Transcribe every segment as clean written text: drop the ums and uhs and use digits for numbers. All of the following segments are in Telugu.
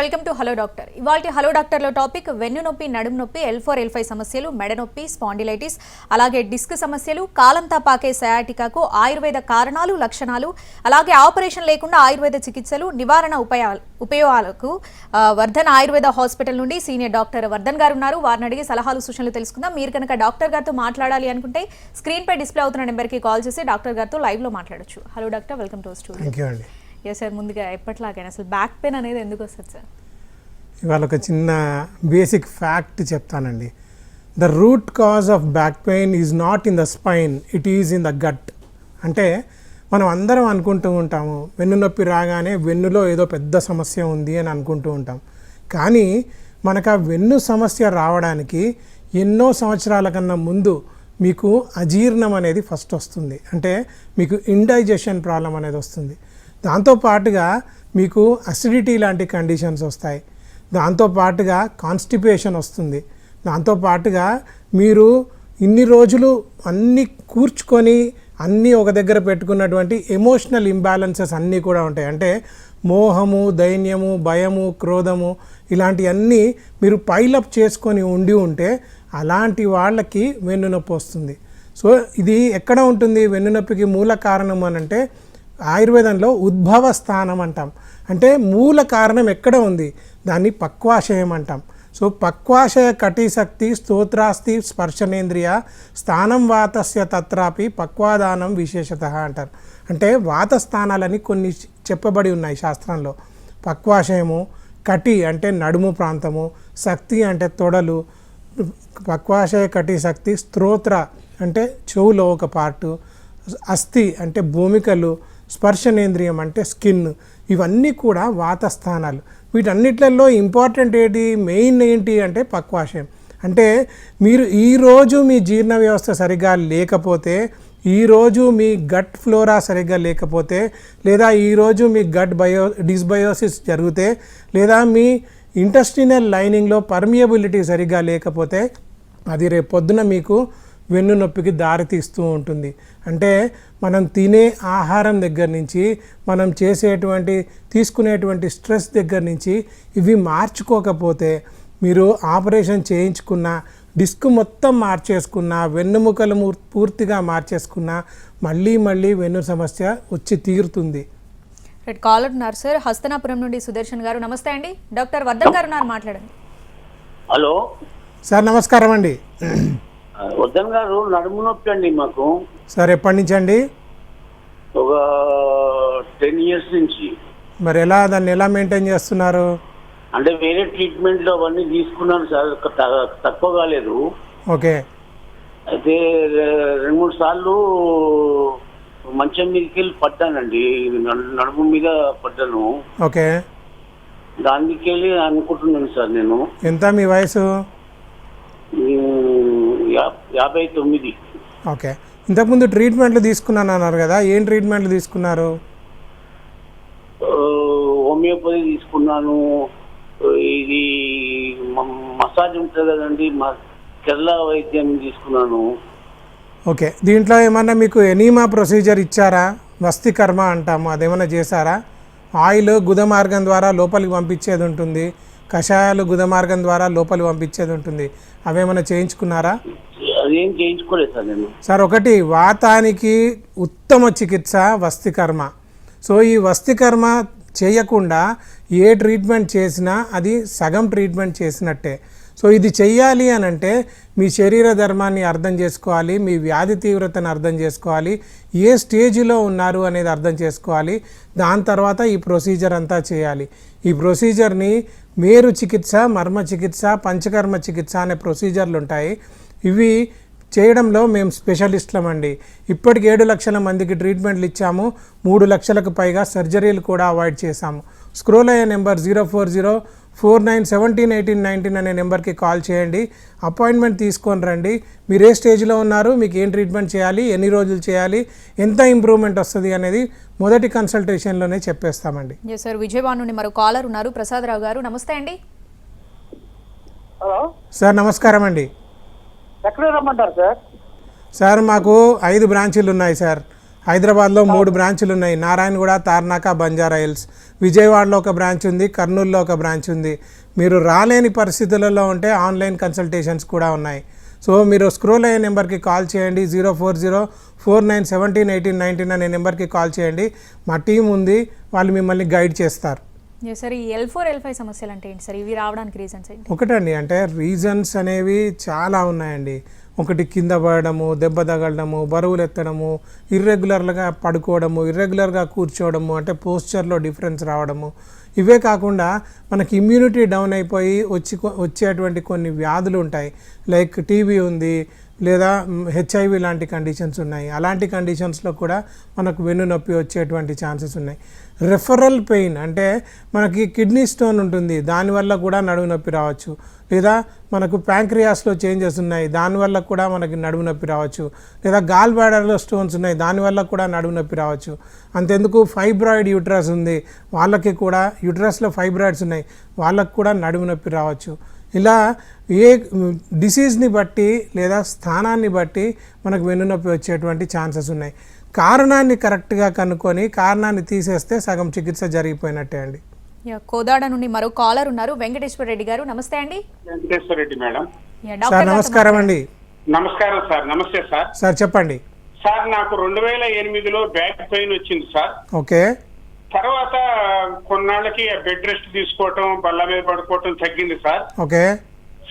Welcome to hello doctor. ఇవాల్టి హలో డాక్టర్ లో టాపిక్ వెన్ను నొప్పి, నడుము నొప్పి, L4 L5 సమస్యలు, మెడ నొప్పి, స్పాండిలైటిస్, అలాగే డిస్క్ సమస్యలు, కాలంతా పాకే సయాటికాకు ఆయుర్వేద కారణాలు, లక్షణాలు, అలాగే ఆపరేషన్ లేకుండా ఆయుర్వేద చికిత్సలు, నివారణ ఉపయోగాలకు వర్ధన్ ఆయుర్వేద హాస్పిటల్ నుండి సీనియర్ డాక్టర్ వర్ధన్ గారు ఉన్నారు. వారిని అడిగి సలహాలు సూచనలు తెలుసుకుందాం. మీరు కనుక డాక్టర్ గారితో మాట్లాడాలి అనుకుంటే స్క్రీన్ పై డిస్ప్లే అవుతున్న నెంబర్ కి కాల్ చేసి డాక్టర్ గారితో లైవ్ లో మాట్లాడొచ్చు. Hello doctor, welcome to studio. Thank you అండి. ఎస్ సార్, ముందుగా ఎప్పట్లాగైనా అసలు బ్యాక్ పెయిన్ అనేది ఎందుకు వస్తుంది సార్? ఇవాళ ఒక చిన్న బేసిక్ ఫ్యాక్ట్ చెప్తానండి. The root cause of back pain is not in the spine, it is in the gut. అంటే మనం అందరం అనుకుంటూ ఉంటాము వెన్ను నొప్పి రాగానే వెన్నులో ఏదో పెద్ద సమస్య ఉంది అని అనుకుంటూ ఉంటాం. కానీ మనకు ఆ వెన్ను సమస్య రావడానికి ఎన్నో సంవత్సరాల కన్నా ముందు మీకు అజీర్ణం అనేది ఫస్ట్ వస్తుంది. అంటే మీకు ఇండైజెషన్ ప్రాబ్లం అనేది వస్తుంది. దాంతోపాటుగా మీకు అసిడిటీ లాంటి కండిషన్స్ వస్తాయి. దాంతోపాటుగా కాన్స్టిపేషన్ వస్తుంది. దాంతోపాటుగా మీరు ఇన్ని రోజులు అన్నీ కూర్చుకొని అన్నీ ఒక దగ్గర పెట్టుకున్నటువంటి ఎమోషనల్ ఇంబ్యాలెన్సెస్ అన్నీ కూడా ఉంటాయి. అంటే మోహము, దైన్యము, భయము, క్రోధము ఇలాంటివన్నీ మీరు పైలప్ చేసుకొని ఉంటే అలాంటి వాళ్ళకి వెన్నునొప్పి వస్తుంది. సో ఇది ఎక్కడ ఉంటుంది? వెన్నునొప్పికి మూల కారణం అని అంటే ఆయుర్వేదంలో ఉద్భవ స్థానం అంటాం. అంటే మూల కారణం ఎక్కడ ఉంది? దాన్ని పక్వాశయం అంటాం. సో పక్వాశయ కటిశక్తి స్తోత్రాస్తి స్పర్శనేంద్రియ స్థానం వాతస్య తత్రాపి పక్వాదానం విశేషత అంటారు. అంటే వాత స్థానాలని కొన్ని చెప్పబడి ఉన్నాయి శాస్త్రంలో. పక్వాశయము, కటి అంటే నడుము ప్రాంతము, శక్తి అంటే తొడలు, పక్వాశయ కటి శక్తి, స్తోత్ర అంటే చెవులో ఒక పార్టు, అస్థి అంటే భూమికలు, స్పర్శనేంద్రియం అంటే స్కిన్. ఇవన్నీ కూడా వాత స్థానాలు. వీటన్నిట్లలో ఇంపార్టెంట్ ఏంటి, మెయిన్ ఏంటి అంటే పక్వాశయం. అంటే మీరు ఈరోజు మీ జీర్ణ వ్యవస్థ సరిగ్గా లేకపోతే, ఈరోజు మీ గట్ ఫ్లోరా సరిగ్గా లేకపోతే, లేదా ఈరోజు మీ గట్ డిస్బయోసిస్ జరిగితే, లేదా మీ ఇంటెస్టినల్ లైనింగ్లో పర్మియబిలిటీ సరిగ్గా లేకపోతే అది రేపు పొద్దున మీకు వెన్ను నొప్పికి దారితీస్తూ ఉంటుంది. అంటే మనం తినే ఆహారం దగ్గర నుంచి, మనం తీసుకునేటువంటి స్ట్రెస్ దగ్గర నుంచి ఇవి మార్చుకోకపోతే మీరు ఆపరేషన్ చేయించుకున్న, డిస్క్ మొత్తం మార్చేసుకున్న, వెన్నుముకలు పూర్తిగా మార్చేసుకున్న మళ్ళీ వెన్ను సమస్య వచ్చి తీరుతుంది. కాలర్ ఉన్నారు సార్, హస్తనాపురం నుండి సుదర్శన్ గారు. నమస్తే అండి. డాక్టర్ వర్ధన్ గారు ఉన్నారు, మాట్లాడండి. హలో సార్, నమస్కారం అండి. వర్ధన్ గారు, నడుము నొప్పి అండి మాకు. సార్, ఎప్పటి నుంచి అండి? ఒక 10 years నుంచి. మరి దాన్ని ఎలా మెయింటైన్ చేస్తున్నారు? అంటే వేరే ట్రీట్మెంట్లు అవన్నీ తీసుకున్నాను సార్, తక్కువ కాలేదు. ఓకే. అయితే 2-3 సార్లు మంచం మీదకి వెళ్ళి పడ్డానండి, నడుము మీద పడ్డాను. ఓకే. దానికి వెళ్ళి అనుకుంటున్నాను సార్ నేను. ఎంత మీ వయసు? 59. ఓకే. ఇంతకుముందు ట్రీట్మెంట్లు తీసుకున్నాను అన్నారు కదా, ఏం ట్రీట్మెంట్లు తీసుకున్నారు? హోమియోపతి తీసుకున్నాను. ఇది మసాజ్ ఉంటుంది కదండి, కేరళ వైద్యం తీసుకున్నాను. ఓకే. దీంట్లో ఏమన్నా మీకు ఎనీమా ప్రొసీజర్ ఇచ్చారా? వస్తికర్మ అంటాము, అదేమన్నా చేశారా? ఆయిల్ గుద మార్గం ద్వారా లోపలికి పంపించేది ఉంటుంది, కషాయాలు గుద మార్గం ద్వారా లోపలికి పంపించేది ఉంటుంది. అవేమన్నా చేయించుకున్నారా? అదేం చేయించుకోలేదు సార్ నేను. సార్, ఒకటి వాతానికి ఉత్తమ చికిత్స వస్తికర్మ. సో ఈ వస్తికర్మ చేయకుండా ఏ ట్రీట్మెంట్ చేసినా అది సగం ట్రీట్మెంట్ చేసినట్టే. సో ఇది చెయ్యాలి అని అంటే మీ శరీర ధర్మాన్ని అర్థం చేసుకోవాలి, మీ వ్యాధి తీవ్రతను అర్థం చేసుకోవాలి, ఏ స్టేజ్లో ఉన్నారు అనేది అర్థం చేసుకోవాలి. దాని తర్వాత ఈ ప్రొసీజర్ అంతా చేయాలి. ఈ ప్రొసీజర్ని మేరు చికిత్స, మర్మ చికిత్స, పంచకర్మ చికిత్స అనే ప్రొసీజర్లు ఉంటాయి. ఇవి చేయడంలో మేము స్పెషలిస్టులం అండి. ఇప్పటికి 7 లక్షల మందికి ట్రీట్మెంట్లు ఇచ్చాము. 3 లక్షలకు పైగా సర్జరీలు కూడా అవాయిడ్ చేశాము. స్క్రోల్ అయ్యే నెంబర్ 04049171819 అనే నెంబర్కి కాల్ చేయండి. అపాయింట్మెంట్ తీసుకొని రండి. మీరు ఏ స్టేజ్లో ఉన్నారు, మీకు ఏం ట్రీట్మెంట్ చేయాలి, ఎన్ని రోజులు చేయాలి, ఎంత ఇంప్రూవ్మెంట్ వస్తుంది అనేది మొదటి కన్సల్టేషన్లోనే చెప్పేస్తామండి. సార్, విజయవాడ నుండి మరో కాలర్ ఉన్నారు, ప్రసాదరావు గారు. నమస్తే అండి. హలో సార్, నమస్కారం అండి. ఎక్కడ రమ్మంటారు సార్? సార్, మాకు 5 బ్రాంచీలు ఉన్నాయి సార్. హైదరాబాద్లో 3 బ్రాంచులు ఉన్నాయి. నారాయణగూడ, తార్నాక, బంజారా హిల్స్. విజయవాడలో ఒక బ్రాంచ్ ఉంది, కర్నూలులో ఒక బ్రాంచ్ ఉంది. మీరు రాలేని పరిస్థితులలో ఉంటే ఆన్లైన్ కన్సల్టేషన్స్ కూడా ఉన్నాయి. సో మీరు స్క్రోల్ అయ్యే నెంబర్కి కాల్ చేయండి. 04049171819 అనే నెంబర్కి కాల్ చేయండి. మా టీం ఉంది, వాళ్ళు మిమ్మల్ని గైడ్ చేస్తారు. సార్ ఈ L4 L5 సమస్యలు అంటే ఏంటి సార్? ఇవి రావడానికి రీజన్స్ ఏంటి? ఒకటండి, అంటే రీజన్స్ అనేవి చాలా ఉన్నాయండి. ఒకటి కింద పడడము, దెబ్బ తగలడము, బరువులు ఎత్తడము, ఇర్రెగ్యులర్గా పడుకోవడము, ఇర్రెగ్యులర్గా కూర్చోవడము, అంటే పోస్చర్లో డిఫరెన్స్ రావడము. ఇవే కాకుండా మనకి ఇమ్యూనిటీ డౌన్ అయిపోయి వచ్చేటువంటి కొన్ని వ్యాధులు ఉంటాయి. లైక్ టీబీ ఉంది, లేదా హెచ్ఐవి లాంటి కండిషన్స్ ఉన్నాయి. అలాంటి కండిషన్స్లో కూడా మనకు వెన్ను నొప్పి వచ్చేటువంటి ఛాన్సెస్ ఉన్నాయి. రెఫరల్ పెయిన్ అంటే మనకి కిడ్నీ స్టోన్ ఉంటుంది, దానివల్ల కూడా నడుము నొప్పి రావచ్చు. లేదా మనకు ప్యాంక్రియాస్లో చేంజెస్ ఉన్నాయి, దానివల్ల కూడా మనకి నడుము నొప్పి రావచ్చు. లేదా గాల్ బ్లాడర్లో స్టోన్స్ ఉన్నాయి, దానివల్ల కూడా నడుము నొప్పి రావచ్చు. అంతెందుకు ఫైబ్రాయిడ్ యూట్రస్ ఉంది, వాళ్ళకి కూడా యూట్రస్లో ఫైబ్రాయిడ్స్ ఉన్నాయి, వాళ్ళకు కూడా నడుము నొప్పి రావచ్చు. ఇలా ఏ డిసీజ్ని బట్టి లేదా స్థానాన్ని బట్టి మనకు వెన్నునొప్పి వచ్చేటువంటి ఛాన్సెస్ ఉన్నాయి. కారణాన్ని కరెక్ట్గా కనుక్కొని కారణాన్ని తీసేస్తే సగం చికిత్స జరిగిపోయినట్టే అండి. కోదాడ నుండి మరో కాలర్ ఉన్నారు, వెంకటేశ్వర రెడ్డి గారు. నమస్తే అండి. వెంకటేశ్వర రెడ్డి మేడం. సార్ నమస్కారం అండి. నమస్కారం సార్. నమస్తే సార్. సార్ చెప్పండి. సార్ నాకు 2008లో బ్యాక్ పెయిన్ వచ్చింది సార్. ఓకే. తర్వాత కొన్నాళ్ళకి బెడ్ రెస్ట్ తీసుకోవటం, బల్ల మీద పడుకోవటం తగ్గింది సార్. ఓకే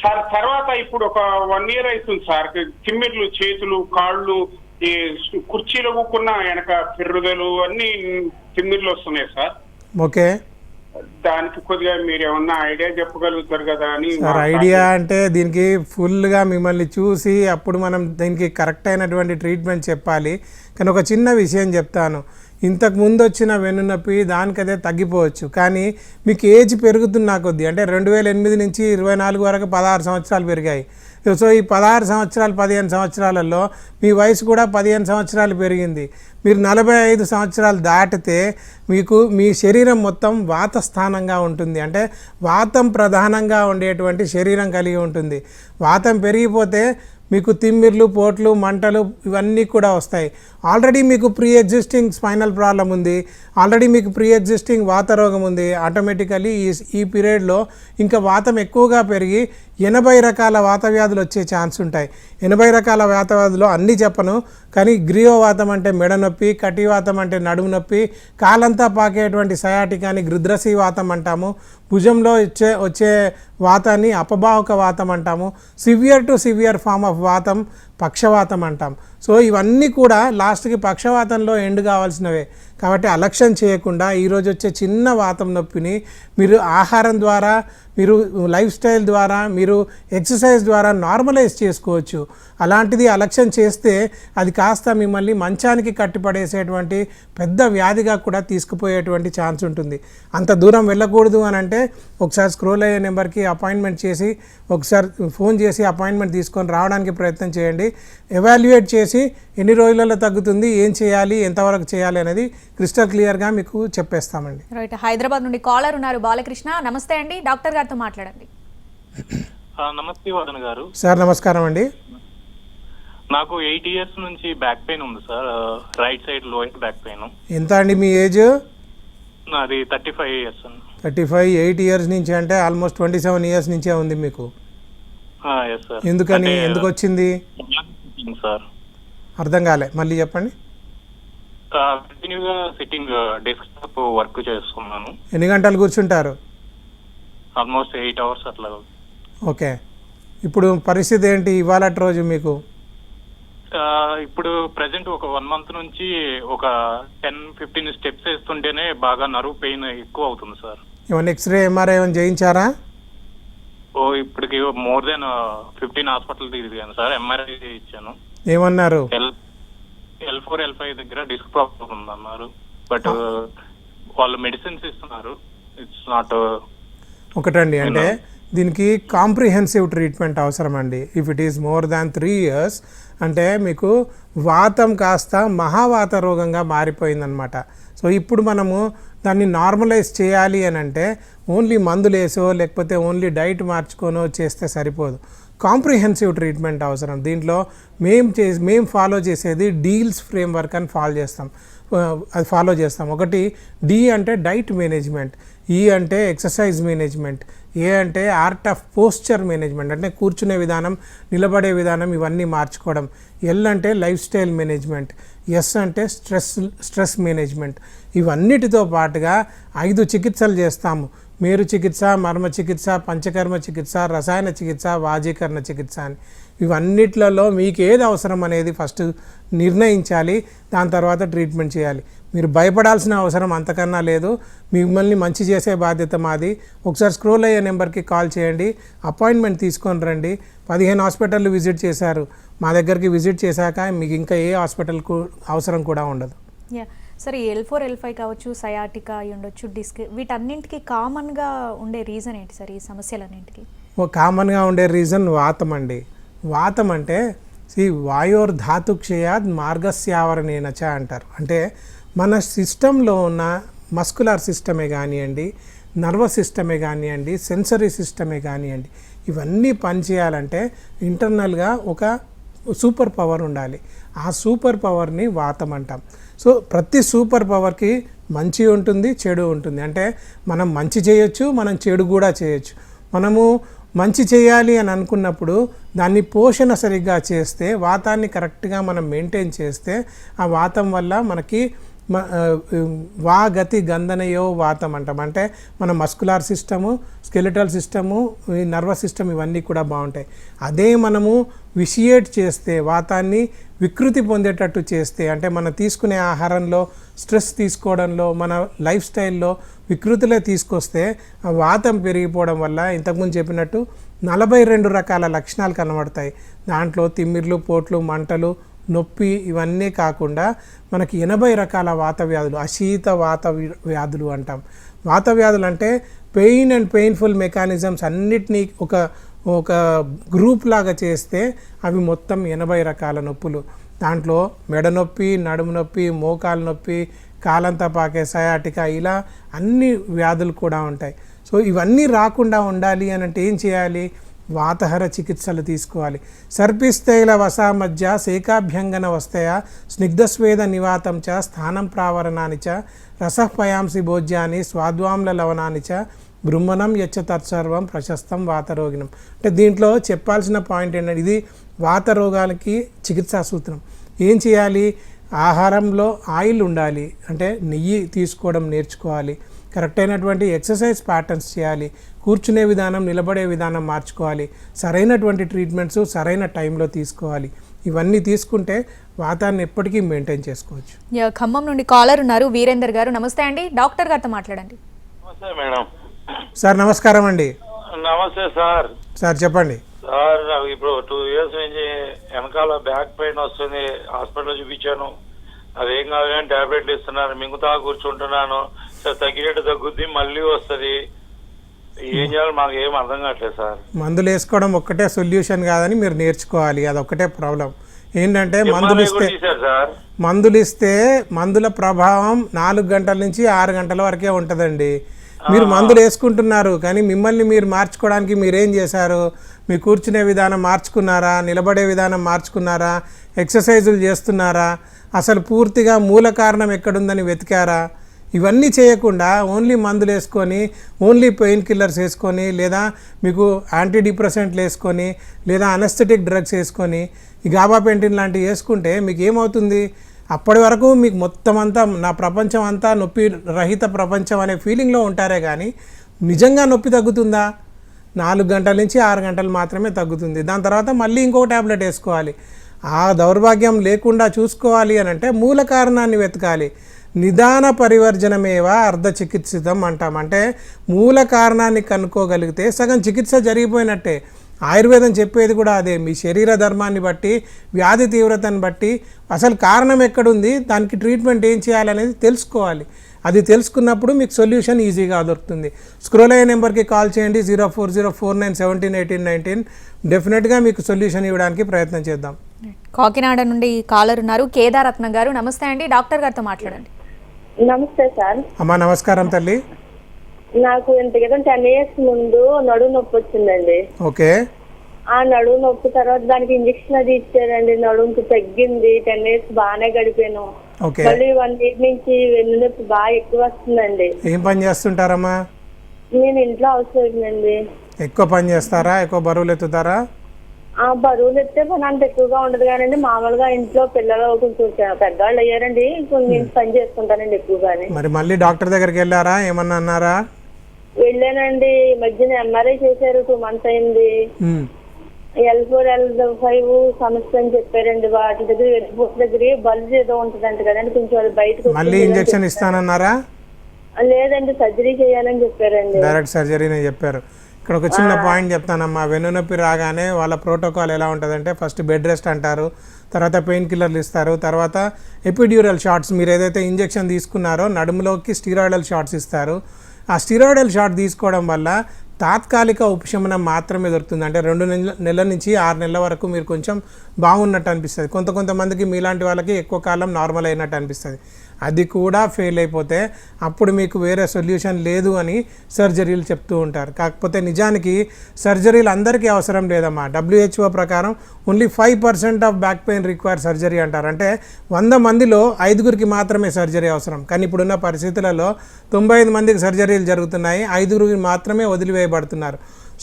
సార్ తర్వాత ఇప్పుడు ఒక 1 year అవుతుంది సార్. తిమ్మిర్లు, చేతులు, కాళ్ళు, ఈ కుర్చీలో కూకున్న వెనక పెరుగుదలు అన్ని తిమ్మిర్లు వస్తున్నాయి సార్. ఓకే. దానికి కొద్దిగా మీరు ఏమన్నా ఐడియా చెప్పగలుగుతారు కదా అని. సార్ ఐడియా అంటే దీనికి ఫుల్గా మిమ్మల్ని చూసి అప్పుడు మనం దీనికి కరెక్ట్ అయినటువంటి ట్రీట్మెంట్ చెప్పాలి. కానీ ఒక చిన్న విషయం చెప్తాను. ఇంతకు ముందు వచ్చిన వెన్నునొప్పి దానికదే తగ్గిపోవచ్చు, కానీ మీకు ఏజ్ పెరుగుతున్న కొద్దీ, అంటే 2008 నుంచి 24 వరకు 16 సంవత్సరాలు పెరిగాయి. సో ఈ 16 సంవత్సరాలు 15 సంవత్సరాలలో మీ వయసు కూడా 15 సంవత్సరాలు పెరిగింది. మీరు 45 సంవత్సరాలు దాటితే మీకు మీ శరీరం మొత్తం వాత స్థానంగా ఉంటుంది, అంటే వాతం ప్రధానంగా ఉండేటువంటి శరీరం కలిగి ఉంటుంది. వాతం పెరిగిపోతే మీకు తిమ్మిర్లు, పోట్లు, మంటలు ఇవన్నీ కూడా వస్తాయి. ఆల్రెడీ మీకు ప్రీ ఎగ్జిస్టింగ్ స్పైనల్ ప్రాబ్లం ఉంది, ఆల్రెడీ మీకు ప్రీ ఎగ్జిస్టింగ్ వాత రోగం ఉంది. ఆటోమేటికలీ ఈ పీరియడ్లో ఇంకా వాతం ఎక్కువగా పెరిగి 80 రకాల వాత వ్యాధులు వచ్చే ఛాన్స్ ఉంటాయి. 80 రకాల వాత వ్యాధులు అన్నీ చెప్పను, కానీ గ్రీవోవాతం అంటే మెడ నొప్పి, కటివాతం అంటే నడుము నొప్పి, కాలంతా పాకేటువంటి సయాటికాని గృద్రసీ వాతం అంటాము, భుజంలో వచ్చే వాతాన్ని అపబాహక వాతం అంటాము, severe to severe form of వాతం పక్షవాతం అంటాం. సో ఇవన్నీ కూడా లాస్ట్కి పక్షవాతంలో ఎండ్ కావాల్సినవే. కాబట్టి అలక్ష్యం చేయకుండా ఈరోజు వచ్చే చిన్న వాతం నొప్పిని మీరు ఆహారం ద్వారా, మీరు లైఫ్ స్టైల్ ద్వారా, మీరు ఎక్సర్సైజ్ ద్వారా నార్మలైజ్ చేసుకోవచ్చు. అలాంటిది అలక్ష్యం చేస్తే అది కాస్త మిమ్మల్ని మంచానికి కట్టిపడేసేటువంటి పెద్ద వ్యాధిగా కూడా తీసుకుపోయేటువంటి ఛాన్స్ ఉంటుంది. అంత దూరం వెళ్ళకూడదు అని అంటే ఒకసారి స్క్రోల్ అయ్యే నెంబర్కి అపాయింట్మెంట్ చేసి, ఒకసారి ఫోన్ చేసి అపాయింట్మెంట్ తీసుకొని రావడానికి ప్రయత్నం చేయండి. ఎవాల్యుయేట్ చేసి ఎన్ని రోజులలో తగ్గుతుంది, ఏం చేయాలి, ఎంతవరకు చేయాలి అనేది క్రిస్టల్ క్లియర్గా మీకు చెప్పేస్తామండి. రైట్. హైదరాబాద్ నుండి కాలర్ ఉన్నారు, బాలకృష్ణ. నమస్తే అండి, డాక్టర్ గారితో మాట్లాడండి. నమస్తే వదన గారు. సార్ నమస్కారం అండి. నాకు 8 years నుంచి బ్యాక్ పెయిన్ ఉంది sir, right side lower back pain. ఎంత అండి మీ ఏజ్? నాది 35 years అండి. 35. 8 years నుంచి అంటే ఆల్మోస్ట్ 27 years నుంచే ఉంది మీకు. Yes sir. ఎందుకని, ఎందుకు వచ్చింది సార్? అర్థం కాలే, మళ్ళీ చెప్పండి. కంటిన్యూగా సిట్టింగ్ డెస్క్టాప్ వర్క్ చేస్తున్నాను. ఎన్ని గంటలు కూర్చుంటారు? ఆల్మోస్ట్ 8 hours అట్లా. ఓకే. ఇప్పుడు పరిస్థితి ఏంటి ఇవాళ రోజు మీకు? ఇప్పుడు ప్రెసెంట్ ఒక 1 month నుంచి ఒక 10-15 steps వేస్తుంటేనే బాగా నర్వ్ పెయిన్ ఎక్కువ అవుతుంది సార్. ఏమైనా ఎక్స్రే, ఎంఆర్ఐ ఏమైనా చేయించారా? ఇప్పటికి మోర్ దెన్ 15 హాస్పిటల్ తిరిగాను సార్. ఎంఆర్ఐ ఇచ్చాను. ఏమన్నారు? L4 L5 దగ్గర డిస్క్ ప్రాబ్లం ఉందన్నారు, బట్ వాళ్ళు మెడిసిన్స్ ఇస్తున్నారు. It's not. ఒకటండి, అంటే దీనికి కాంప్రిహెన్సివ్ ట్రీట్మెంట్ అవసరం అండి. If it is more than 3 years అంటే మీకు వాతం కాస్త మహావాత రోగంగా మారిపోయిందనమాట. సో ఇప్పుడు మనము దాన్ని నార్మలైజ్ చేయాలి అని అంటే ఓన్లీ మందులు వేసో లేకపోతే ఓన్లీ డైట్ మార్చుకోనో చేస్తే సరిపోదు. కాంప్రిహెన్సివ్ ట్రీట్మెంట్ అవసరం. దీంట్లో మేము ఫాలో చేసేది డీల్స్ ఫ్రేమ్వర్క్ అని అది ఫాలో చేస్తాం. ఒకటి డి అంటే డైట్ మేనేజ్మెంట్, ఈ అంటే ఎక్సర్సైజ్ మేనేజ్మెంట్, ఏ అంటే ఆర్ట్ ఆఫ్ పోస్చర్ మేనేజ్మెంట్ అంటే కూర్చునే విధానం, నిలబడే విధానం ఇవన్నీ మార్చుకోవడం, ఎల్ అంటే లైఫ్ స్టైల్ మేనేజ్మెంట్, ఎస్ అంటే స్ట్రెస్ మేనేజ్మెంట్. ఇవన్నిటితో పాటుగా 5 చికిత్సలు చేస్తాము. మేరు చికిత్స, మర్మ చికిత్స, పంచకర్మ చికిత్స, రసాయన చికిత్స, వాజీకరణ చికిత్స అని. ఇవన్నిట్లలో మీకు ఏది అవసరం అనేది ఫస్ట్ నిర్ణయించాలి, దాని తర్వాత ట్రీట్మెంట్ చేయాలి. మీరు భయపడాల్సిన అవసరం అంతకన్నా లేదు. మిమ్మల్ని మంచి చేసే బాధ్యత మాది. ఒకసారి స్క్రోల్ అయ్యే నెంబర్కి కాల్ చేయండి, అపాయింట్మెంట్ తీసుకొని రండి. 15 హాస్పిటళ్ళు విజిట్ చేశారు, మా దగ్గరికి విజిట్ చేశాక మీకు ఇంకా ఏ హాస్పిటల్కు అవసరం కూడా ఉండదు. సరే, L4 L5 కావచ్చు, సయాటికా అయి ఉండొచ్చు, డిస్క్, వీటన్నింటికి కామన్గా ఉండే రీజన్ ఏంటి సార్? ఈ సమస్యలన్నింటికి కామన్గా ఉండే రీజన్ వాతం అండి. వాతం అంటే వాయోర్ ధాతుక్షయాద్ మార్గస్యావరణేనచ అంటారు. అంటే మన సిస్టంలో ఉన్న మస్కులర్ సిస్టమే కానివ్వండి, నర్వస్ సిస్టమే కానివ్వండి, సెన్సరీ సిస్టమే కానివ్వండి, ఇవన్నీ పనిచేయాలంటే ఇంటర్నల్గా ఒక సూపర్ పవర్ ఉండాలి. ఆ సూపర్ పవర్ని వాతం అంటాం. సో ప్రతి సూపర్ పవర్కి మంచి ఉంటుంది, చెడు ఉంటుంది. అంటే మనం మంచి చేయొచ్చు, మనం చెడు కూడా చేయొచ్చు. మనము మంచి చేయాలి అని అనుకున్నప్పుడు దాన్ని పోషణ సరిగ్గా చేస్తే, వాతాన్ని కరెక్ట్గా మనం మెయింటైన్ చేస్తే, ఆ వాతం వల్ల మనకి గతి గంధనయో వాతం అంటాం. అంటే మన మస్కులార్ సిస్టము, స్కెలిటల్ సిస్టము, ఈ నర్వస్ సిస్టమ్ ఇవన్నీ కూడా బాగుంటాయి. అదే మనము విషియేట్ చేస్తే, వాతాన్ని వికృతి పొందేటట్టు చేస్తే, అంటే మనం తీసుకునే ఆహారంలో, స్ట్రెస్ తీసుకోవడంలో, మన లైఫ్ స్టైల్లో వికృతిలో తీసుకొస్తే ఆ వాతం పెరిగిపోవడం వల్ల ఇంతకుముందు చెప్పినట్టు 42 రకాల లక్షణాలు కనబడతాయి. దాంట్లో తిమ్మిర్లు, పోట్లు, మంటలు, నొప్పి ఇవన్నీ కాకుండా మనకి 80 రకాల వాత వ్యాధులు, అశీత వాత వ్యాధులు అంటాం. వాత వ్యాధులు అంటే పెయిన్ అండ్ పెయిన్ఫుల్ మెకానిజమ్స్ అన్నిటినీ ఒక గ్రూప్ లాగా చేస్తే అవి మొత్తం 80 రకాల నొప్పులు. దాంట్లో మెడ నొప్పి, నడుము నొప్పి, మోకాలు నొప్పి, కాలంతా పాకే సయాటికా, ఇలా అన్ని వ్యాధులు కూడా ఉంటాయి. సో ఇవన్నీ రాకుండా ఉండాలి అని అంటే ఏం చేయాలి? వాతహర చికిత్సలు తీసుకోవాలి. సర్పిస్తైల వసామధ్య శేకాభ్యంగన వస్తయ స్నిగ్ధస్వేద నివాతం చ స్థానం ప్రావరణాని చ రసపయాంసి భోజ్యాన్ని స్వాద్వాంల లవణాని చ బృమ్మణం యచ్చ తత్సర్వం ప్రశస్తం వాతరోగిణం. అంటే దీంట్లో చెప్పాల్సిన పాయింట్ ఏంటంటే, ఇది వాత రోగాలకి చికిత్సా సూత్రం. ఏం చేయాలి? ఆహారంలో ఆయిల్ ఉండాలి, అంటే నెయ్యి తీసుకోవడం నేర్చుకోవాలి. కరెక్ట్ అయినటువంటి ఎక్సర్సైజ్ ప్యాటర్న్స్ చేయాలి. కూర్చునే విధానం, నిలబడే విధానం మార్చుకోవాలి. సరైనటువంటి ట్రీట్మెంట్స్ సరైన టైంలో తీసుకోవాలి. ఇవన్నీ తీసుకుంటే వాతాన్ని ఎప్పటికీ మెయింటైన్ చేసుకోవచ్చు. ఖమ్మం నుండి కాలర్ ఉన్నారు, వీరేందర్ గారు. నమస్తే అండి, డాక్టర్ గారితో మాట్లాడండి. నమస్తే మేడం. సార్ నమస్కారం అండి. నమస్తే సార్. సార్ చెప్పండి. సార్ నాకు ఇప్పుడు 2 years నుంచి వెనకాల బ్యాక్ పెయిన్ వస్తుంది. హాస్పిటల్ చూపించాను, అదేం కాదు కానీ టాబ్లెట్లు ఇస్తున్నారు, మింగుతా కూర్చుంటున్నాను. సార్ తగ్గినట్టు తగ్గుద్ది, మళ్ళీ వస్తుంది. ఏం చేయాలి మాకు ఏం అర్థం కావట్లేదు సార్. మందులు వేసుకోవడం ఒక్కటే సొల్యూషన్ కాదని మీరు నేర్చుకోవాలి. అదొక్కటే ప్రాబ్లం. ఏంటంటే మందులు ఇస్తే మందుల ప్రభావం 4 గంటల నుంచి 6 గంటల వరకే ఉంటుందండి. మీరు మందులు వేసుకుంటున్నారు, కానీ మిమ్మల్ని మీరు మార్చుకోవడానికి మీరేం చేశారు? మీ కూర్చునే విధానం మార్చుకున్నారా? నిలబడే విధానం మార్చుకున్నారా? ఎక్సర్సైజులు చేస్తున్నారా? అసలు పూర్తిగా మూల కారణం ఎక్కడుందని వెతికారా? ఇవన్నీ చేయకుండా ఓన్లీ మందులు వేసుకొని, ఓన్లీ పెయిన్ కిల్లర్స్ వేసుకొని, లేదా మీకు యాంటీ డిప్రెసెంట్లు వేసుకొని, లేదా అనెస్థెటిక్ డ్రగ్స్ వేసుకొని, ఈ గాబాపెంటిన్ లాంటివి వేసుకుంటే మీకు ఏమవుతుంది? అప్పటి వరకు మీకు మొత్తం అంతా నా ప్రపంచం అంతా నొప్పి రహిత ప్రపంచం అనే ఫీలింగ్లో ఉంటారే కానీ నిజంగా నొప్పి తగ్గుతుందా? 4 గంటల నుంచి 6 గంటలు మాత్రమే తగ్గుతుంది. దాని తర్వాత మళ్ళీ ఇంకో ట్యాబ్లెట్ వేసుకోవాలి. ఆ దౌర్భాగ్యం లేకుండా చూసుకోవాలి అని అంటే మూల కారణాన్ని వెతకాలి. నిదాన పరివర్జనమేవ అర్ధ చికిత్సితం అంటాం. అంటే మూల కారణాన్ని కనుక్కోగలిగితే సగం చికిత్స జరిగిపోయినట్టే. ఆయుర్వేదం చెప్పేది కూడా అదే. మీ శరీర ధర్మాన్ని బట్టి, వ్యాధి తీవ్రతను బట్టి అసలు కారణం ఎక్కడుంది, దానికి ట్రీట్మెంట్ ఏం చేయాలనేది తెలుసుకోవాలి. అది తెలుసుకున్నప్పుడు మీకు సొల్యూషన్ ఈజీగా దొరుకుతుంది. స్క్రోల్ అయ్యే నెంబర్కి కాల్ చేయండి, 040491718919. డెఫినెట్గా మీకు సొల్యూషన్ ఇవ్వడానికి ప్రయత్నం చేద్దాం. కాకినాడ నుండి కాలర్ ఉన్నారు, కేదారత్న గారు. నమస్తే అండి, డాక్టర్ గారితో మాట్లాడండి. నమస్తే సార్. అమ్మా నమస్కారం తల్లి. నాకు ఇంతకీ 10 years ముందు నడుము నొప్పి వచ్చిందండి. ఓకే. ఆ నడుము నొప్పి తర్వాత దానికి ఇంజక్షన్ అది ఇచ్చారండి. నడుముకి తగ్గింది. 10 days బాగానే గడిపాను. ఓకే, మళ్ళీ 1 week నుంచి వెన్ను నొప్పి బాగా ఎక్కువ వస్తుందండి. ఏం పని చేస్తుంటారమ్మా? నేను ఇంట్లో హౌస్ వైఫ్ అండి. ఎక్కువ పని చేస్తారా? ఎక్కువ బరువులు ఎత్తుతారా? ఆ బరువులు ఎత్తే పని అంత ఎక్కువగా ఉండదు కానండి. మామూలుగా ఇంట్లో పిల్లలు కొంచెం పెద్దవాళ్ళు అయ్యారండి. కొంచెం పని చేసుకుంటానండి ఎక్కువగానే. మరి మళ్ళీ డాక్టర్ దగ్గరికి వెళ్ళారా? ఏమన్నా అన్నారా? వెళ్ళానండి. ఈ మధ్యన MRI చేశారు. 2 months అయింది. L4 L5 సమస్య అని చెప్పారండి. వాటి దగ్గర వెన్నుపూస దగ్గర బల్జ్ ఏదో ఉంటదంట కదండి, కొంచెం అది బయటకు మళ్ళీ ఇంజెక్షన్ ఇస్తానన్నారా? లేదండి, సర్జరీ చేయాలని చెప్పారండి. డైరెక్ట్ సర్జరీనే చెప్పారు. ఇక్కడ ఒక చిన్న పాయింట్ చెప్తానమ్మా. వెన్నునొప్పి రాగానే వాళ్ళ ప్రోటోకాల్ ఎలా ఉంటుందంటే ఫస్ట్ బెడ్ రెస్ట్ అంటారు, తర్వాత పెయిన్ కిల్లర్లు ఇస్తారు, తర్వాత ఎపిడ్యూరల్ షాట్స్, మీరు ఏదైతే ఇంజెక్షన్ తీసుకున్నారో నడుములోకి స్టీరాయిడల్ షాట్స్ ఇస్తారు. ఆ స్టీరాయిడల్ షాట్ తీసుకోవడం వల్ల తాత్కాలిక ఉపశమనం మాత్రమే దొరుకుతుంది. అంటే 2 నెలల నుంచి 6 నెలల వరకు మీరు కొంచెం బాగున్నట్టు అనిపిస్తుంది. కొంతమందికి మీలాంటి వాళ్ళకి ఎక్కువ కాలం నార్మల్ అయినట్టు అనిపిస్తుంది. అది కూడా ఫెయిల్ అయిపోతే అప్పుడు మీకు వేరే సొల్యూషన్ లేదు అని సర్జరీలు చెప్తూ ఉంటారు. కాకపోతే నిజానికి సర్జరీలు అందరికీ అవసరం లేదమ్మా. WHO ప్రకారం only 5% of back pain require surgery అంటారు. అంటే 100 మందిలో 5గురికి మాత్రమే సర్జరీ అవసరం. కానీ ఇప్పుడున్న పరిస్థితులలో 95 మందికి సర్జరీలు జరుగుతున్నాయి, 5గురికి మాత్రమే వదిలివేయబడుతున్నారు.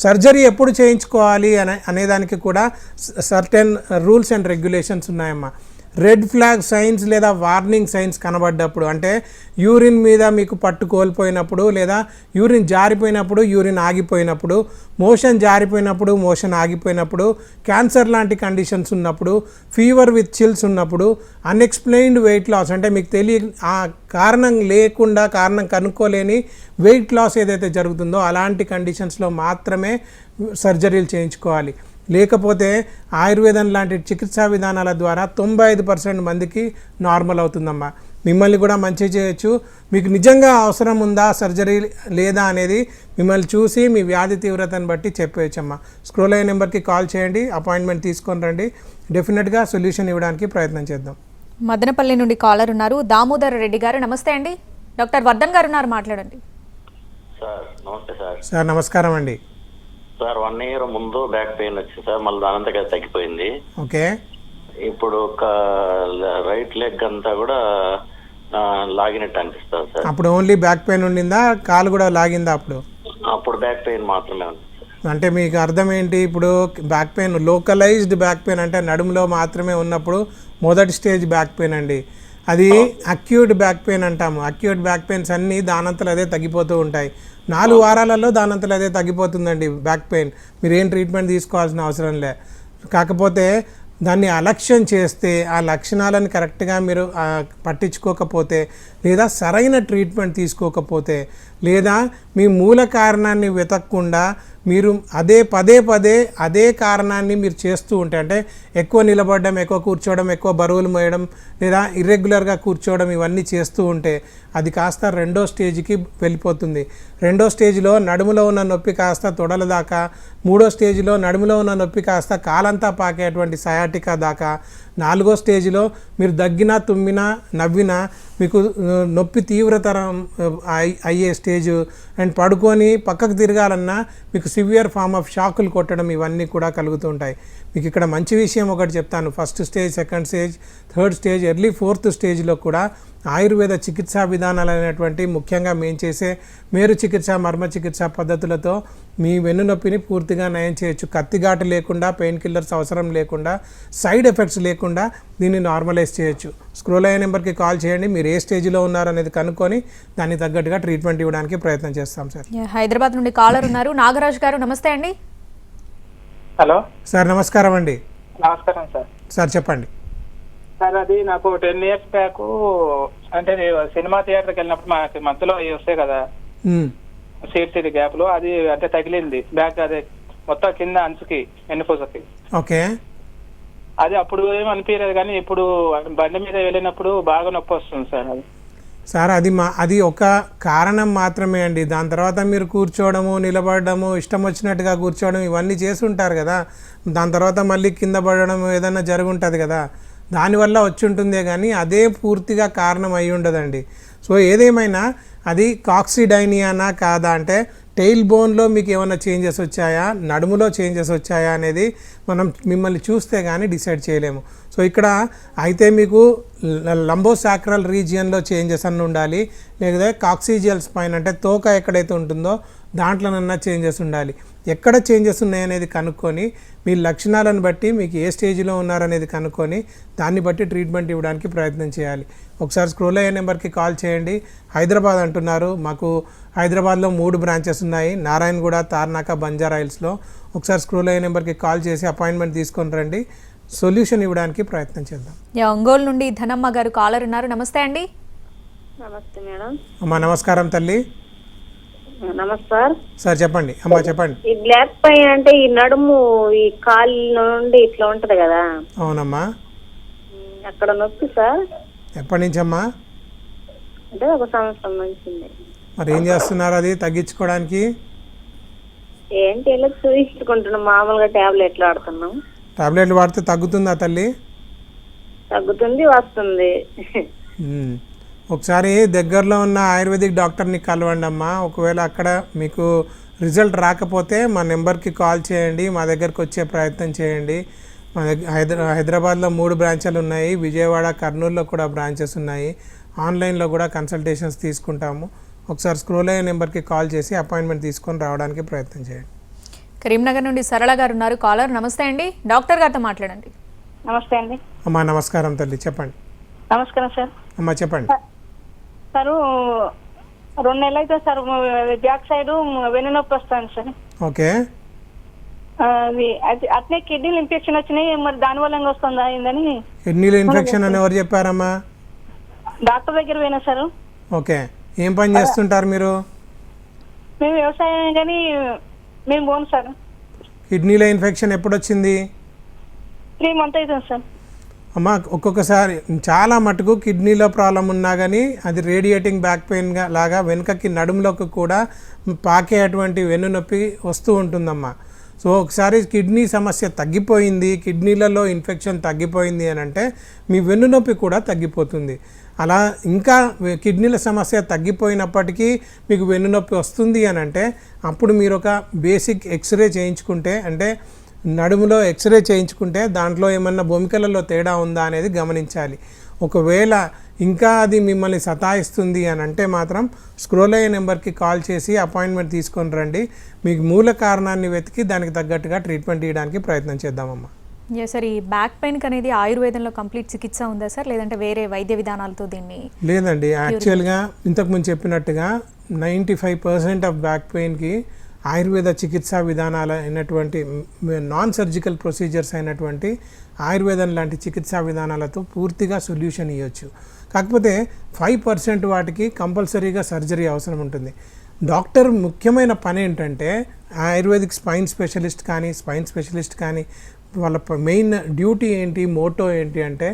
సర్జరీ ఎప్పుడు చేయించుకోవాలి అనేదానికి కూడా సర్టెన్ రూల్స్ అండ్ రెగ్యులేషన్స్ ఉన్నాయమ్మా. రెడ్ ఫ్లాగ్ సైన్స్ లేదా వార్నింగ్ సైన్స్ కనబడ్డప్పుడు, అంటే యూరిన్ మీద మీకు పట్టు కోల్పోయినప్పుడు, లేదా యూరిన్ జారిపోయినప్పుడు, యూరిన్ ఆగిపోయినప్పుడు, మోషన్ జారిపోయినప్పుడు, మోషన్ ఆగిపోయినప్పుడు, క్యాన్సర్ లాంటి కండిషన్స్ ఉన్నప్పుడు, ఫీవర్ విత్ చిల్స్ ఉన్నప్పుడు, అన్ఎక్స్ప్లెయిన్డ్ వెయిట్ లాస్, అంటే మీకు ఆ కారణం లేకుండా, కారణం కనుక్కోలేని వెయిట్ లాస్ ఏదైతే జరుగుతుందో అలాంటి కండిషన్స్లో మాత్రమే సర్జరీలు చేయించుకోవాలి. లేకపోతే ఆయుర్వేదం లాంటి చికిత్సా విధానాల ద్వారా 95% మందికి నార్మల్ అవుతుందమ్మా. మిమ్మల్ని కూడా మంచి చేయొచ్చు. మీకు నిజంగా అవసరం ఉందా సర్జరీ లేదా అనేది మిమ్మల్ని చూసి మీ వ్యాధి తీవ్రతను బట్టి చెప్పేయచ్చమ్మా. స్క్రోల్ అయ్యే నెంబర్కి కాల్ చేయండి, అపాయింట్మెంట్ తీసుకొని రండి. డెఫినెట్గా సొల్యూషన్ ఇవ్వడానికి ప్రయత్నం చేద్దాం. మదనపల్లి నుండి కాలర్ ఉన్నారు, దామోదర్ రెడ్డి గారు. నమస్తే అండి. డాక్టర్ వర్ధన్ గారు ఉన్నారు, మాట్లాడండి. సార్ నమస్తే సార్. సార్ నమస్కారం అండి. సార్ 1 year ముందు బ్యాక్ పెయిన్ వచ్చింది సార్, మళ్ళీ దానంతగా తగ్గిపోయింది. ఓకే, ఇప్పుడు ఒక రైట్ లెగ్ అంతా కూడా లాగినట్టు అనిపిస్తుంది సార్. అప్పుడు ఓన్లీ బ్యాక్ పెయిన్ ఉండిందా, కాలు కూడా లాగిందా? అప్పుడు బ్యాక్ పెయిన్ మాత్రమే ఉంది సార్. అంటే మీకు అర్థం ఏంటి? ఇప్పుడు back pain localised back pain అంటే నడుములో మాత్రమే ఉన్నప్పుడు మొదటి స్టేజ్ బ్యాక్ పెయిన్ అండి. అది అక్యూట్ బ్యాక్ పెయిన్ అంటాము. అక్యూట్ బ్యాక్ పెయిన్స్ అన్నీ దానంతలు అదే తగ్గిపోతూ ఉంటాయి. 4 వారాలలో దానంతలు అదే తగ్గిపోతుందండి బ్యాక్ పెయిన్. మీరు ఏం ట్రీట్మెంట్ తీసుకోవాల్సిన అవసరం లే. కాకపోతే దాన్ని అలక్ష్యం చేస్తే, ఆ లక్షణాలను కరెక్ట్గా మీరు పట్టించుకోకపోతే, లేదా సరైన ట్రీట్మెంట్ తీసుకోకపోతే, లేదా మీ మూల కారణాన్ని వెతకకుండా మీరు పదే పదే అదే కారణాన్ని మీరు చేస్తూ ఉంటే, అంటే ఎక్కువ నిలబడడం, ఎక్కువ కూర్చోవడం, ఎక్కువ బరువులు మోయడం, లేదా ఇర్రెగ్యులర్గా కూర్చోవడం, ఇవన్నీ చేస్తూ ఉంటే అది కాస్త 2వ స్టేజ్కి వెళ్ళిపోతుంది. 2వ స్టేజ్లో నడుములో ఉన్న నొప్పి కాస్త తొడల దాకా, 3వ స్టేజ్లో నడుములో ఉన్న నొప్పి కాస్త కాలంతా పాకేటువంటి సయాటికా దాకా, 4వ స్టేజ్లో మీరు దగ్గినా, తుమ్మినా, నవ్వినా మీకు నొప్పి తీవ్రతరం అయ్యే స్టేజ్, అండ్ పడుకొని పక్కకు తిరగాలన్నా మీకు సివియర్ ఫామ్ ఆఫ్ షాకులు కొట్టడం, ఇవన్నీ కూడా కలుగుతూ ఉంటాయి. మీకు ఇక్కడ మంచి విషయం ఒకటి చెప్తాను. 1st stage, 2nd stage, 3rd stage, early 4th స్టేజ్లో కూడా ఆయుర్వేద చికిత్సా విధానాలు అనేటువంటి, ముఖ్యంగా మేము చేసే మేరు చికిత్స, మర్మ చికిత్స పద్ధతులతో మీ వెన్నునొప్పిని పూర్తిగా నయం చేయొచ్చు. కత్తిఘాటు లేకుండా, పెయిన్ కిల్లర్స్ అవసరం లేకుండా, సైడ్ ఎఫెక్ట్స్ లేకుండా దీన్ని నార్మలైజ్ చేయొచ్చు. స్క్రోల్ అయ్యే నెంబర్కి కాల్ చేయండి. మీరు ఏ స్టేజ్లో ఉన్నారనేది కనుక్కొని దానికి తగ్గట్టుగా ట్రీట్మెంట్ ఇవ్వడానికి ప్రయత్నం చేస్తాం సార్. హైదరాబాద్ నుండి కాలర్ ఉన్నారు, నాగరాజు గారు. నమస్తే అండి. హలో సార్ నమస్కారం అండి. నమస్కారం సార్. సార్ చెప్పండి. సార్ అది నాకు 10 years బ్యాక్, అంటే సినిమా థియేటర్కి వెళ్ళినప్పుడు మనకి మధ్యలో అవి వస్తాయి కదా సీట్ గ్యాప్ లో, అది అంటే తగిలింది బ్యాక్, అదే మొత్తం కింద అంచుకి, వెన్నుపూసకి. ఓకే, అది అప్పుడు ఏం అనిపించలేదు, కానీ ఇప్పుడు బండి మీద వెళ్ళినప్పుడు బాగా నొప్పి వస్తుంది సార్. అది సార్ అది ఒక కారణం మాత్రమే అండి. దాని తర్వాత మీరు కూర్చోవడము, నిలబడము, ఇష్టం వచ్చినట్టుగా కూర్చోవడం, ఇవన్నీ చేసి ఉంటారు కదా. దాని తర్వాత మళ్ళీ కింద పడడం ఏదైనా జరుగుంటుంది కదా, దానివల్ల వచ్చి ఉంటుందే కానీ అదే పూర్తిగా కారణం అయి ఉండదండి. సో ఏదేమైనా అది కాక్సిడైనియానా కాదా అంటే టెయిల్ బోన్లో మీకు ఏమైనా చేంజెస్ వచ్చాయా, నడుములో చేంజెస్ వచ్చాయా అనేది మనం మిమ్మల్ని చూస్తే కానీ డిసైడ్ చేయలేము. సో ఇక్కడ అయితే మీకు లంబోసాక్రల్ రీజియన్లో చేంజెస్ అన్నీ ఉండాలి, లేదా కాక్సిజియల్ స్పైన్ అంటే తోక ఎక్కడైతే ఉంటుందో దాంట్లోనన్నా చేంజెస్ ఉండాలి. ఎక్కడ చేంజెస్ ఉన్నాయనేది కనుక్కొని మీ లక్షణాలను బట్టి మీకు ఏ స్టేజ్లో ఉన్నారనేది కనుక్కొని దాన్ని బట్టి ట్రీట్మెంట్ ఇవ్వడానికి ప్రయత్నం చేయాలి. ఒకసారి స్క్రోల్ అయ్యే నెంబర్కి కాల్ చేయండి. హైదరాబాద్ అంటున్నారు, మాకు హైదరాబాద్లో 3 బ్రాంచెస్ ఉన్నాయి, నారాయణగూడ, తార్నాక, బంజారా హిల్స్లో. ఒకసారి స్క్రోల్ అయ్యే నెంబర్కి కాల్ చేసి అపాయింట్మెంట్ తీసుకొని రండి, సొల్యూషన్ ఇవ్వడానికి ప్రయత్నం చేద్దాం. ఒంగోలు నుండి ధనమ్మ గారు కాలర్ ఉన్నారు. నమస్తే అండి. నమస్తే మేడం. అమ్మా నమస్కారం తల్లి. నమస్కారం సార్ చెప్పండి అమ్మా, చెప్పండి. ఈ బ్లాక్ పెయిన్ అంటే ఈ నడుము ఈ కాలు నుండి ఇట్లా ఉంటది కదా? అవునమ్మా. అక్కడ నొప్పి సార్. ఎప్పటి నుంచి అమ్మా? అంటే 1 సంవత్సరం నుంచి. మరి ఏం చేస్తున్నారు అది తగ్గించుకోవడానికి? ఏంటి ఇలా చూయించుకుంటున్నాం, మామూలుగా టాబ్లెట్లు వాడుతున్నాం. టాబ్లెట్లు వాడితే తగ్గుతుందా తల్లి? తగ్గుతుంది, వస్తుంది. ఒకసారి దగ్గరలో ఉన్న ఆయుర్వేదిక్ డాక్టర్ని కలవండి అమ్మా. ఒకవేళ అక్కడ మీకు రిజల్ట్ రాకపోతే మా నెంబర్కి కాల్ చేయండి, మా దగ్గరికి వచ్చే ప్రయత్నం చేయండి. మా హైదరాబాద్లో 3 బ్రాంచెలు ఉన్నాయి, విజయవాడ, కర్నూలులో కూడా బ్రాంచెస్ ఉన్నాయి. ఆన్లైన్లో కూడా కన్సల్టేషన్స్ తీసుకుంటాము. ఒకసారి స్క్రోల్ అయ్యే నెంబర్కి కాల్ చేసి అపాయింట్మెంట్ తీసుకొని రావడానికి ప్రయత్నం చేయండి. కరీంనగర్ నుండి సరళ గారు ఉన్నారు కాలర్. నమస్తే అండి, డాక్టర్ గారితో మాట్లాడండి. నమస్తే అండి. అమ్మా నమస్కారం తల్లి, చెప్పండి. నమస్కారం సార్. అమ్మా చెప్పండి. సార్ 2 నెలలు అయితే సార్ బ్యాక్ సైడ్ వెన్నునొప్పి వస్తుంది సార్. ఓకే. అట్నే కిడ్నీలు ఇన్ఫెక్షన్ వచ్చినాయి, మరి దాని వల్ల వస్తుందా ఏందని. కిడ్నీలో ఇన్ఫెక్షన్ అని ఎవరు చెప్పారమ్మా? డాక్టర్ దగ్గర పోయినా సార్. ఓకే. ఏం పని చేస్తుంటారు మీరు? మేము వ్యవసాయం కానీ మేము పోను సార్. కిడ్నీలో ఇన్ఫెక్షన్ ఎప్పుడు వచ్చింది? 3 months అవుతుంది సార్. అమ్మ ఒక్కొక్కసారి చాలా మటుకు కిడ్నీలో ప్రాబ్లం ఉన్నా కానీ అది రేడియేటింగ్ బ్యాక్ పెయిన్గా లాగా వెనుకకి నడుములోకి కూడా పాకే అటువంటి వెన్నునొప్పి వస్తూ ఉంటుందమ్మా. సో ఒకసారి కిడ్నీ సమస్య తగ్గిపోయింది, కిడ్నీలలో ఇన్ఫెక్షన్ తగ్గిపోయింది అని అంటే మీ వెన్నునొప్పి కూడా తగ్గిపోతుంది. అలా ఇంకా కిడ్నీల సమస్య తగ్గిపోయినప్పటికీ మీకు వెన్నునొప్పి వస్తుంది అని అంటే అప్పుడు మీరు ఒక బేసిక్ ఎక్స్రే చేయించుకుంటే, అంటే నడుములో ఎక్స్రే చేయించుకుంటే దాంట్లో ఏమన్నా భూమికలలో తేడా ఉందా అనేది గమనించాలి. ఒకవేళ ఇంకా అది మిమ్మల్ని సతాయిస్తుంది అని అంటే మాత్రం స్క్రోల్ అయ్యే నెంబర్కి కాల్ చేసి అపాయింట్మెంట్ తీసుకొని రండి. మీకు మూల కారణాన్ని వెతికి దానికి తగ్గట్టుగా ట్రీట్మెంట్ ఇవ్వడానికి ప్రయత్నం చేద్దామమ్మా. సార్ ఈ బ్యాక్ పెయిన్కి అనేది ఆయుర్వేదంలో కంప్లీట్ చికిత్స ఉందా సార్, లేదంటే వేరే వైద్య విధానాలతో దీన్ని? లేదండి, యాక్చువల్గా ఇంతకుముందు చెప్పినట్టుగా 95% ఆఫ్ బ్యాక్ పెయిన్కి ఆయుర్వేద చికిత్సా విధానాలు అయినటువంటి నాన్ సర్జికల్ ప్రొసీజర్స్ అయినటువంటి ఆయుర్వేదం లాంటి చికిత్సా విధానాలతో పూర్తిగా సొల్యూషన్ ఇవ్వచ్చు. కాకపోతే 5% వాటికి కంపల్సరీగా సర్జరీ అవసరం ఉంటుంది. డాక్టర్ ముఖ్యమైన పని ఏంటంటే ఆయుర్వేదిక్ స్పైన్ స్పెషలిస్ట్ కానీ స్పైన్ స్పెషలిస్ట్ కానీ వాళ్ళ మెయిన్ డ్యూటీ ఏంటి, మోటో ఏంటి అంటే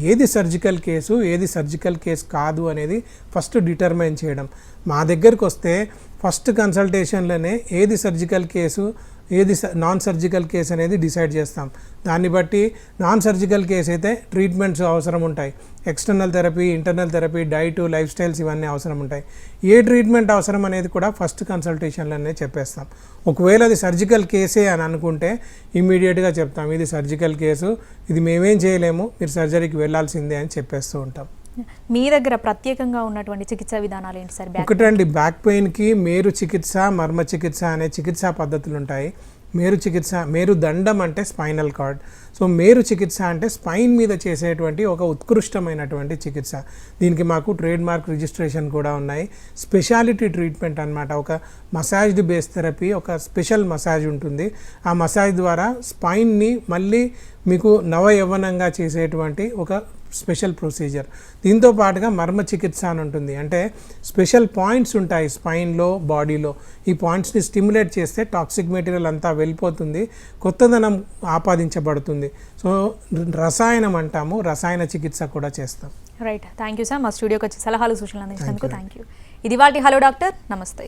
ఏది సర్జికల్ కేసు ఏది సర్జికల్ కేసు కాదు అనేది ఫస్ట్ డిటర్మైన్ చేయడం. మా దగ్గరికి వస్తే ఫస్ట్ కన్సల్టేషన్లోనే ఏది సర్జికల్ కేసు ఏది నాన్ సర్జికల్ కేసు అనేది డిసైడ్ చేస్తాం. దాన్ని బట్టి నాన్ సర్జికల్ కేసు అయితే ట్రీట్మెంట్స్ అవసరం ఉంటాయి, external therapy, internal therapy, diet, life styles ఇవన్నీ అవసరం ఉంటాయి. ఏ ట్రీట్మెంట్ అవసరం అనేది కూడా ఫస్ట్ కన్సల్టేషన్లోనే చెప్పేస్తాం. ఒకవేళ అది సర్జికల్ కేసే అని అనుకుంటే ఇమీడియట్గా చెప్తాం, ఇది సర్జికల్ కేసు, ఇది మేమేం చేయలేము, మీరు సర్జరీకి వెళ్ళాల్సిందే అని చెప్పేస్తూ ఉంటాం. మీ దగ్గర ప్రత్యేకంగా ఉన్నటువంటి చికిత్సా విధానాలు ఏంటి సార్? ఒకటండి, బ్యాక్ పెయిన్కి మేరు చికిత్స, మర్మ చికిత్స అనే చికిత్సా పద్ధతులు ఉంటాయి. మేరు చికిత్స, మేరు దండం అంటే స్పైనల్ కార్డ్. సో మేరు చికిత్స అంటే స్పైన్ మీద చేసేటువంటి ఒక ఉత్కృష్టమైనటువంటి చికిత్స. దీనికి మాకు ట్రేడ్ మార్క్ రిజిస్ట్రేషన్ కూడా ఉన్నాయి. స్పెషాలిటీ ట్రీట్మెంట్ అన్నమాట. ఒక మసాజ్డ్ బేస్ థెరపీ, ఒక స్పెషల్ మసాజ్ ఉంటుంది. ఆ మసాజ్ ద్వారా స్పైన్ని మళ్ళీ మీకు నవ యవ్వనంగా చేసేటువంటి ఒక స్పెషల్ ప్రొసీజర్. దీంతో పాటుగా మర్మ చికిత్స అని ఉంటుంది. అంటే స్పెషల్ పాయింట్స్ ఉంటాయి స్పైన్లో, బాడీలో. ఈ పాయింట్స్ని స్టిమ్యులేట్ చేస్తే టాక్సిక్ మెటీరియల్ అంతా వెళ్ళిపోతుంది, కొత్తదనం ఆపాదించబడుతుంది. సో రసాయనం అంటాము, రసాయన చికిత్స కూడా చేస్తాం. Right, thank you sir. మా స్టూడియోకి వచ్చి సలహాలు సూచనలు అందించినందుకు థ్యాంక్ యూ. ఇది వాటి హలో డాక్టర్. నమస్తే.